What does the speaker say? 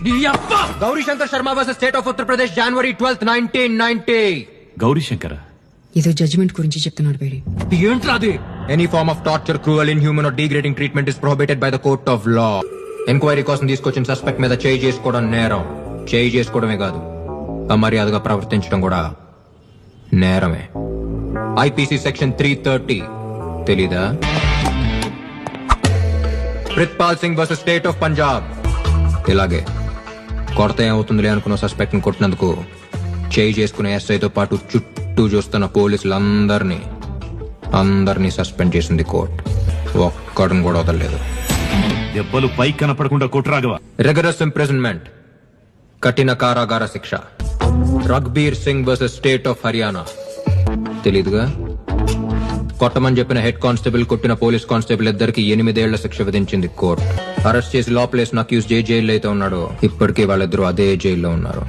Gauri Shankar Sharma versus state of Uttar Pradesh January 12th 1990. Gauri Shankara ఏదో judgement గురించి చెప్తున్నాడు బేడి. ఏంట్రాది? Any form of torture, cruel, inhuman or degrading treatment is prohibited by the court of law. Enquiry కోసం తీసుకొచ్చిన suspect మీద చేయి చేసుకోవడం నేరం. చేయి చేసుకోవడమే కాదు, అమర్యాదగా ప్రవర్తించడం కూడా నేరమే. ఐపీసీ సెక్షన్ 330 తెలీదా? Pritpal Singh versus state of Punjab ఇలాగే. కొరత ఏమవుతుందిలే అనుకున్న సస్పెక్ట్ ని కొట్టినందుకు చేయి చేసుకునే ఎస్ఐతో పాటు చుట్టూ చూస్తున్న పోలీసులందరినీ సస్పెండ్ చేసింది కోర్టు. ఒక్కడిని కూడా వదలలేదు. దెబ్బలు పై కనపడకుండా కొట్టురాగవా. రిగరస్ ఇంప్రిజన్మెంట్, కఠిన కారాగార శిక్ష. Raghbir Singh versus state of Haryana తెలీదుగా? కొట్టమని చెప్పిన హెడ్ కానిస్టేబుల్ కొట్టిన పోలీస్ కానిస్టేబుల్ ఇద్దరికి 8 ఏళ్ల శిక్ష విధించింది కోర్టు. అరెస్ట్ చేసి లోపలేసిన అక్యూజ్ జైల్లో అయితే ఉన్నాడో ఇప్పటికీ వాళ్ళిద్దరూ అదే జైల్లో ఉన్నారు.